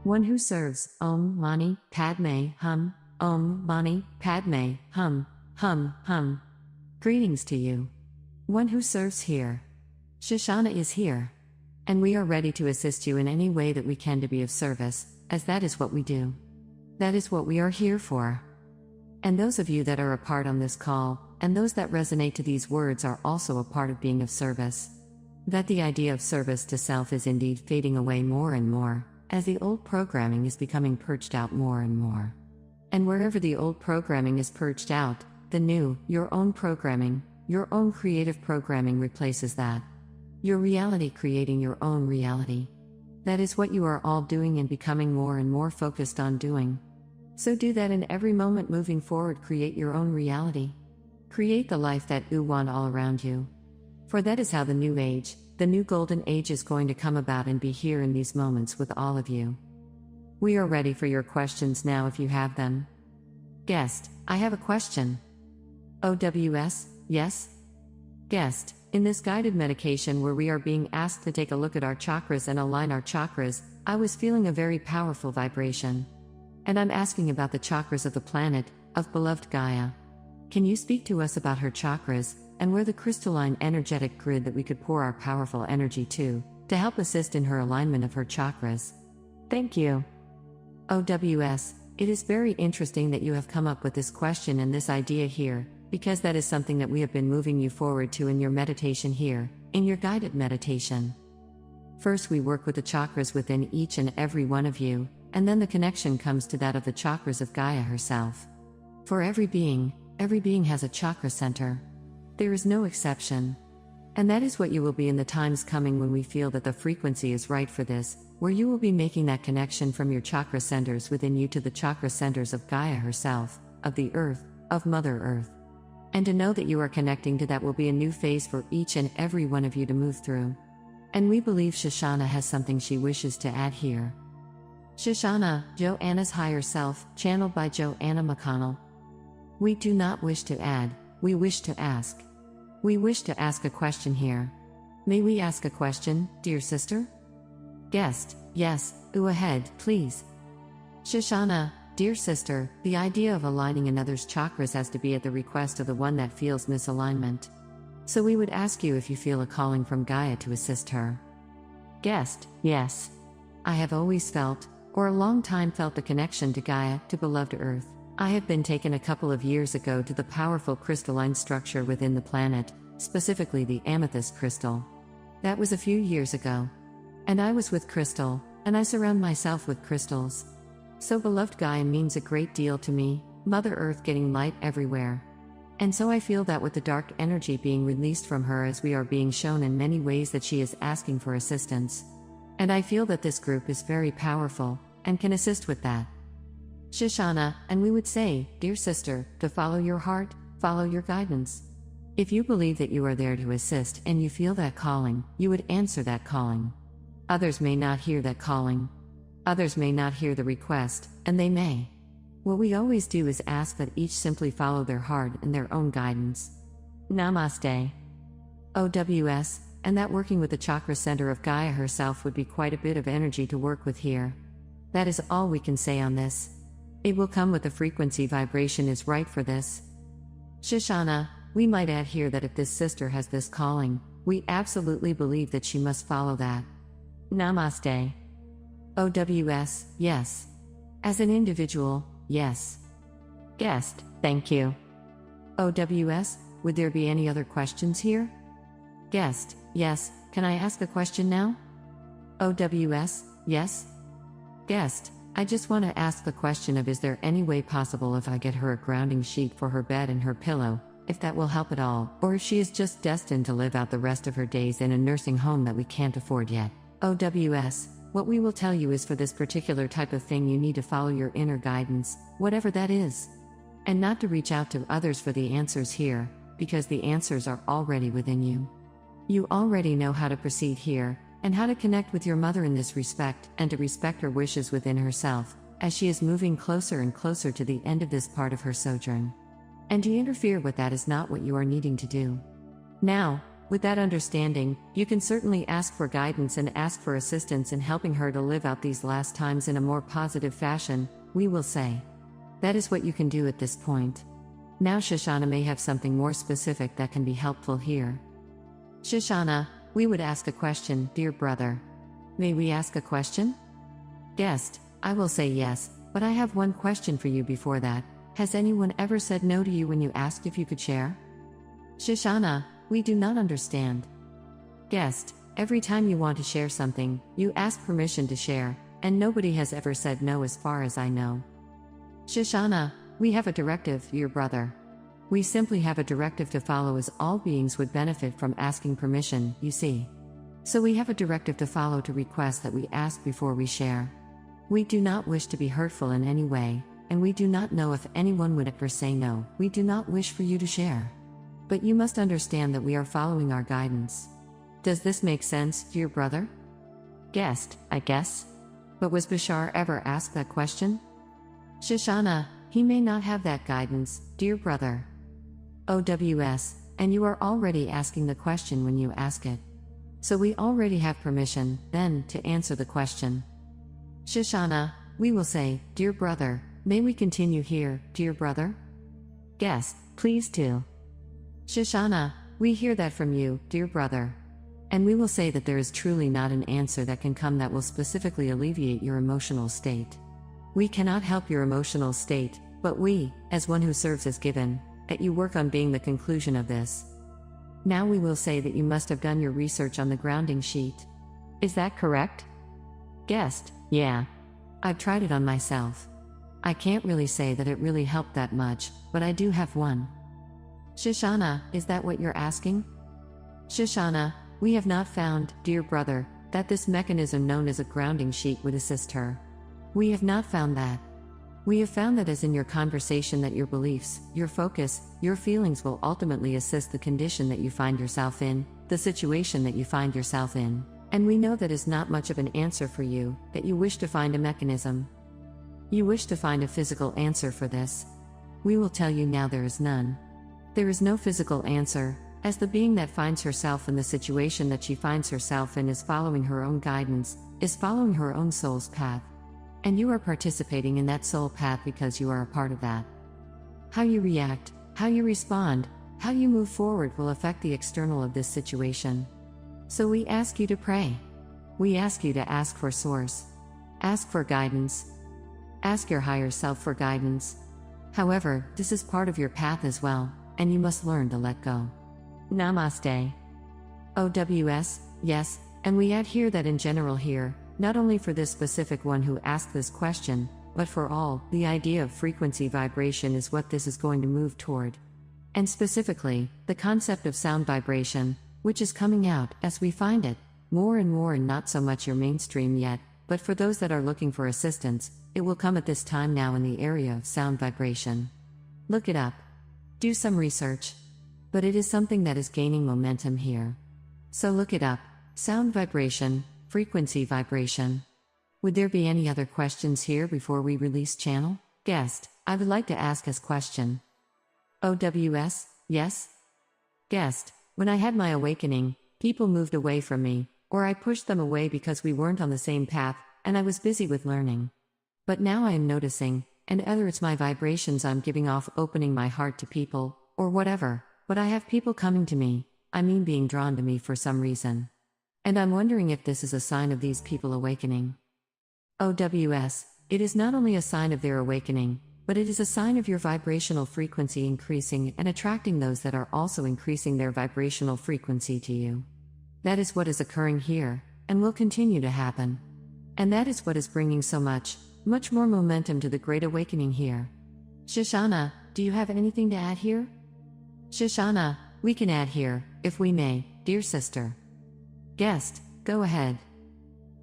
One who serves, Om Mani Padme Hum, Om Mani Padme Hum, Hum, Hum. Greetings to you. One who serves here. Shoshana is here. And we are ready to assist you in any way that we can to be of service, as that is what we do. That is what we are here for. And those of you that are a part on this call, and those that resonate to these words are also a part of being of service. That the idea of service to self is indeed fading away more and more, as the old programming is becoming purged out more and more. And wherever the old programming is purged out, the new, your own programming, your own creative programming replaces that. Your reality creating your own reality. That is what you are all doing and becoming more and more focused on doing. So do that in every moment moving forward. Create your own reality. Create the life that you want all around you. For that is how the new age, the new golden age is going to come about and be here in these moments with all of you. We are ready for your questions now if you have them. Guest, I have a question. OWS, yes? Guest, in this guided meditation where we are being asked to take a look at our chakras and align our chakras, I was feeling a very powerful vibration. And I'm asking about the chakras of the planet, of beloved Gaia. Can you speak to us about her chakras, and where the crystalline energetic grid that we could pour our powerful energy to help assist in her alignment of her chakras? Thank you. OWS, it is very interesting that you have come up with this question and this idea here, because that is something that we have been moving you forward to in your meditation here, in your guided meditation. First we work with the chakras within each and every one of you, and then the connection comes to that of the chakras of Gaia herself. For every being has a chakra center. There is no exception. And that is what you will be in the times coming when we feel that the frequency is right for this, where you will be making that connection from your chakra centers within you to the chakra centers of Gaia herself, of the earth, of Mother Earth. And to know that you are connecting to that will be a new phase for each and every one of you to move through. And we believe Shoshana has something she wishes to add here. Shoshana, Joanna's higher self, channeled by Joanna McConnell. We do not wish to add, we wish to ask. We wish to ask a question here. May we ask a question, dear sister? Guest, yes, go ahead, please. Shoshana, dear sister, the idea of aligning another's chakras has to be at the request of the one that feels misalignment. So we would ask you if you feel a calling from Gaia to assist her. Guest, yes. I have always felt, or a long time felt the connection to Gaia, to beloved Earth. I have been taken a couple of years ago to the powerful crystalline structure within the planet, specifically the amethyst crystal. That was a few years ago. And I was with crystal, and I surround myself with crystals. So beloved Gaia means a great deal to me, Mother Earth getting light everywhere. And so I feel that with the dark energy being released from her as we are being shown in many ways that she is asking for assistance. And I feel that this group is very powerful, and can assist with that. Shoshana, and we would say, dear sister, to follow your heart, follow your guidance. If you believe that you are there to assist and you feel that calling, you would answer that calling. Others may not hear that calling. Others may not hear the request, and they may. What we always do is ask that each simply follow their heart and their own guidance. Namaste. OWS, and that working with the chakra center of Gaia herself would be quite a bit of energy to work with here. That is all we can say on this. It will come with the frequency vibration is right for this. Shoshana, we might add here that if this sister has this calling, we absolutely believe that she must follow that. Namaste. OWS, yes. As an individual, yes. Guest, thank you. OWS, would there be any other questions here? Guest, yes, can I ask a question now? OWS, yes. Guest, I just want to ask the question of is there any way possible if I get her a grounding sheet for her bed and her pillow, if that will help at all, or if she is just destined to live out the rest of her days in a nursing home that we can't afford yet? OWS, what we will tell you is for this particular type of thing you need to follow your inner guidance, whatever that is. And not to reach out to others for the answers here, because the answers are already within you. You already know how to proceed here, and how to connect with your mother in this respect, and to respect her wishes within herself, as she is moving closer and closer to the end of this part of her sojourn. And to interfere with that is not what you are needing to do. Now, With that understanding, you can certainly ask for guidance and ask for assistance in helping her to live out these last times in a more positive fashion, we will say. That is what you can do at this point. Now Shoshana may have something more specific that can be helpful here. Shoshana, we would ask a question, dear brother. May we ask a question? Guest, I will say yes, but I have one question for you before that. Has anyone ever said no to you when you asked if you could share? Shoshana, we do not understand. Guest, every time you want to share something, you ask permission to share, and nobody has ever said no as far as I know. Shoshana, we have a directive, your brother. We simply have a directive to follow as all beings would benefit from asking permission, you see. So we have a directive to follow to request that we ask before we share. We do not wish to be hurtful in any way, and we do not know if anyone would ever say no. We do not wish for you to share. But you must understand that we are following our guidance. Does this make sense, dear brother? Guest, I guess. But was Bashar ever asked that question? Shoshana, he may not have that guidance, dear brother. OWS, and you are already asking the question when you ask it. So we already have permission, then, to answer the question. Shoshana, we will say, dear brother, may we continue here, dear brother? Guest, please do. Shoshana, we hear that from you, dear brother. And we will say that there is truly not an answer that can come that will specifically alleviate your emotional state. We cannot help your emotional state, but we, as one who serves as given, that you work on being the conclusion of this. Now we will say that you must have done your research on the grounding sheet. Is that correct? Guest, yeah. I've tried it on myself. I can't really say that it really helped that much, but I do have one. Shoshana, is that what you're asking? Shoshana, we have not found, dear brother, that this mechanism known as a grounding sheet would assist her. We have not found that. We have found that as in your conversation that your beliefs, your focus, your feelings will ultimately assist the condition that you find yourself in, the situation that you find yourself in. And we know that is not much of an answer for you, that you wish to find a mechanism. You wish to find a physical answer for this. We will tell you now there is none. There is no physical answer, as the being that finds herself in the situation that she finds herself in is following her own guidance, is following her own soul's path. And you are participating in that soul path because you are a part of that. How you react, how you respond, how you move forward will affect the external of this situation. So we ask you to pray. We ask you to ask for source. Ask for guidance. Ask your higher self for guidance. However, this is part of your path as well, and you must learn to let go. Namaste. OWS, yes, and we add here that in general here, not only for this specific one who asked this question, but for all, the idea of frequency vibration is what this is going to move toward. And specifically, the concept of sound vibration, which is coming out, as we find it, more and more and not so much your mainstream yet, but for those that are looking for assistance, it will come at this time now in the area of sound vibration. Look it up. Do some research. But it is something that is gaining momentum here. So look it up. Sound vibration. Frequency vibration. Would there be any other questions here before we release channel? Guest, I would like to ask his question. OWS, yes? Guest, when I had my awakening, people moved away from me, or I pushed them away because we weren't on the same path, and I was busy with learning. But now I am noticing, and either it's my vibrations I'm giving off opening my heart to people, or whatever, but I have people coming to me, I mean being drawn to me for some reason. And I'm wondering if this is a sign of these people awakening. OWS, it is not only a sign of their awakening, but it is a sign of your vibrational frequency increasing and attracting those that are also increasing their vibrational frequency to you. That is what is occurring here, and will continue to happen. And that is what is bringing so much more momentum to the Great Awakening here. Shoshana, do you have anything to add here? Shoshana, we can add here, if we may, dear sister. Guest, go ahead.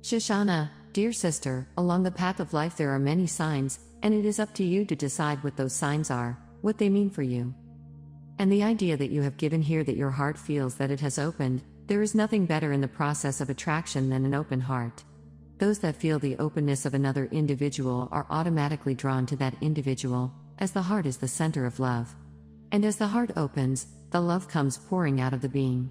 Shoshana, dear sister, along the path of life there are many signs, and it is up to you to decide what those signs are, what they mean for you. And the idea that you have given here that your heart feels that it has opened, there is nothing better in the process of attraction than an open heart. Those that feel the openness of another individual are automatically drawn to that individual, as the heart is the center of love. And as the heart opens, the love comes pouring out of the being.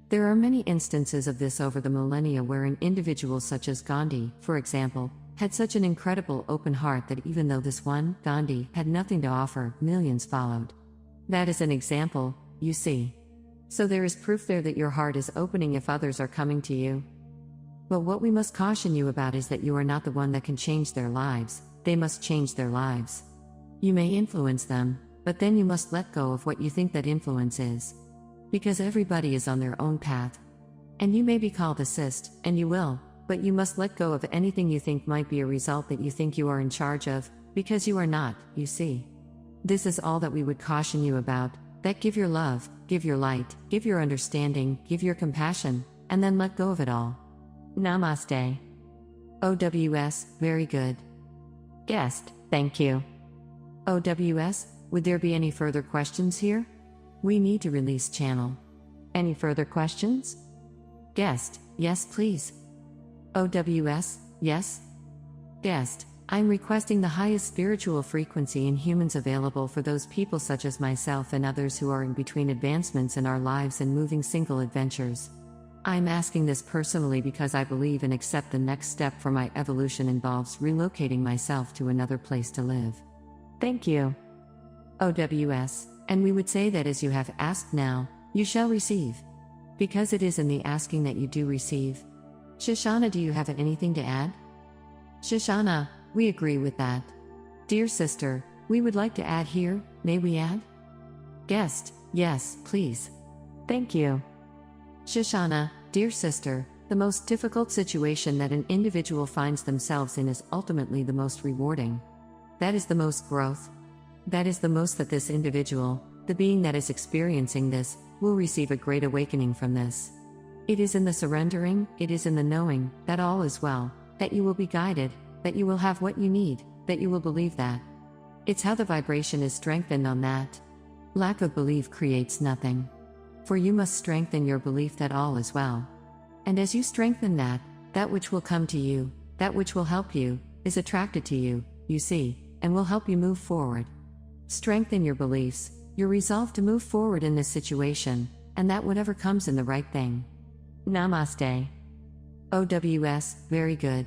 There are many instances of this over the millennia wherein individuals such as Gandhi, for example, had such an incredible open heart that even though this one, Gandhi, had nothing to offer, millions followed. That is an example, you see. So there is proof there that your heart is opening if others are coming to you. But what we must caution you about is that you are not the one that can change their lives, they must change their lives. You may influence them, but then you must let go of what you think that influence is. Because everybody is on their own path. And you may be called a cyst, and you will, but you must let go of anything you think might be a result that you think you are in charge of, because you are not, you see. This is all that we would caution you about, that give your love, give your light, give your understanding, give your compassion, and then let go of it all. Namaste. OWS, very good. Guest, thank you. OWS, would there be any further questions here? We need to release channel. Any further questions? Guest, yes please. OWS, yes? Guest, I'm requesting the highest spiritual frequency in humans available for those people such as myself and others who are in between advancements in our lives and moving single adventures. I'm asking this personally because I believe and accept the next step for my evolution involves relocating myself to another place to live. Thank you. OWS, and we would say that as you have asked now, you shall receive. Because it is in the asking that you do receive. Shoshana, do you have anything to add? Shoshana, we agree with that. Dear sister, we would like to add here, may we add? Guest, yes, please. Thank you. Shoshana, dear sister, the most difficult situation that an individual finds themselves in is ultimately the most rewarding. That is the most growth. That is the most that this individual, the being that is experiencing this, will receive a great awakening from this. It is in the surrendering, it is in the knowing, that all is well, that you will be guided, that you will have what you need, that you will believe that. It's how the vibration is strengthened on that. Lack of belief creates nothing. For you must strengthen your belief that all is well. And as you strengthen that, that which will come to you, that which will help you, is attracted to you, you see, and will help you move forward. Strengthen your beliefs, your resolve to move forward in this situation, and that whatever comes in the right thing. Namaste. OWS, very good.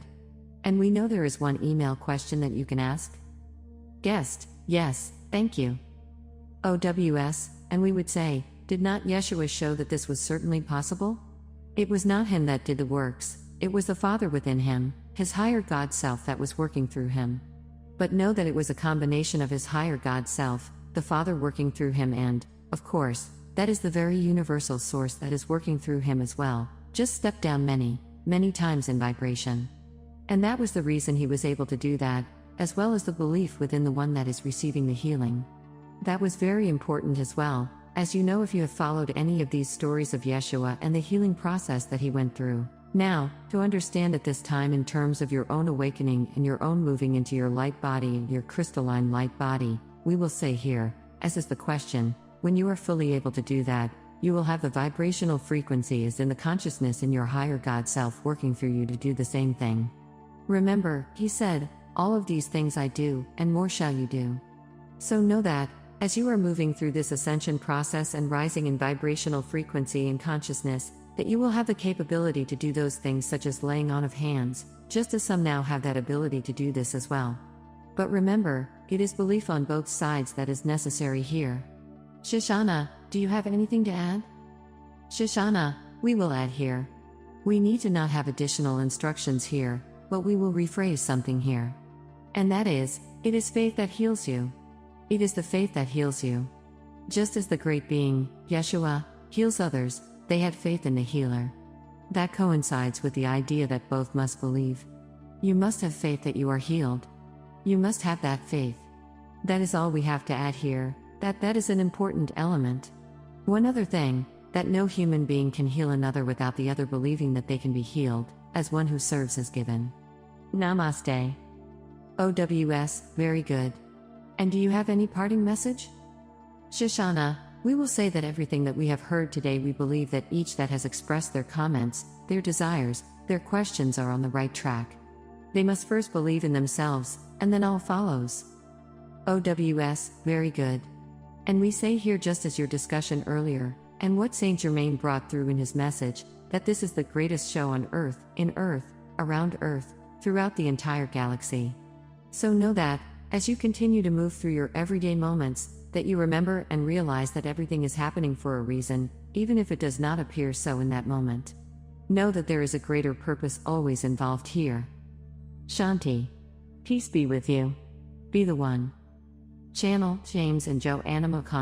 And we know there is one email question that you can ask? Guest, yes, thank you. OWS, and we would say, did not Yeshua show that this was certainly possible? It was not him that did the works, it was the Father within him, his higher God self that was working through him. But know that it was a combination of his higher God self, the Father working through him and, of course, that is the very universal source that is working through him as well, just stepped down many, many times in vibration. And that was the reason he was able to do that, as well as the belief within the one that is receiving the healing. That was very important as well, as you know if you have followed any of these stories of Yeshua and the healing process that he went through. Now, to understand at this time in terms of your own awakening and your own moving into your light body and your crystalline light body, we will say here, as is the question, when you are fully able to do that, you will have the vibrational frequency as in the consciousness in your higher God self working through you to do the same thing. Remember, he said, all of these things I do, and more shall you do. So know that, as you are moving through this ascension process and rising in vibrational frequency and consciousness, that you will have the capability to do those things such as laying on of hands, just as some now have that ability to do this as well. But remember, it is belief on both sides that is necessary here. Shoshana, do you have anything to add? Shoshana, we will add here. We need to not have additional instructions here, but we will rephrase something here. And that is, it is faith that heals you. It is the faith that heals you. Just as the great being, Yeshua, heals others, they had faith in the healer. That coincides with the idea that both must believe. You must have faith that you are healed. You must have that faith. That is all we have to add here, that is an important element. One other thing, that no human being can heal another without the other believing that they can be healed, as one who serves has given. Namaste. OWS, very good. And do you have any parting message? Shoshana, we will say that everything that we have heard today, we believe that each that has expressed their comments, their desires, their questions are on the right track. They must first believe in themselves, and then all follows. OWS, very good. And we say here just as your discussion earlier, And what Saint Germain brought through in his message, that this is the greatest show on earth, in earth, around earth, throughout the entire galaxy. So know that, as you continue to move through your everyday moments, that you remember and realize that everything is happening for a reason, even if it does not appear so in that moment. Know that there is a greater purpose always involved here. Shanti. Peace be with you. Be the one. Channel, James and Joanna McConnell.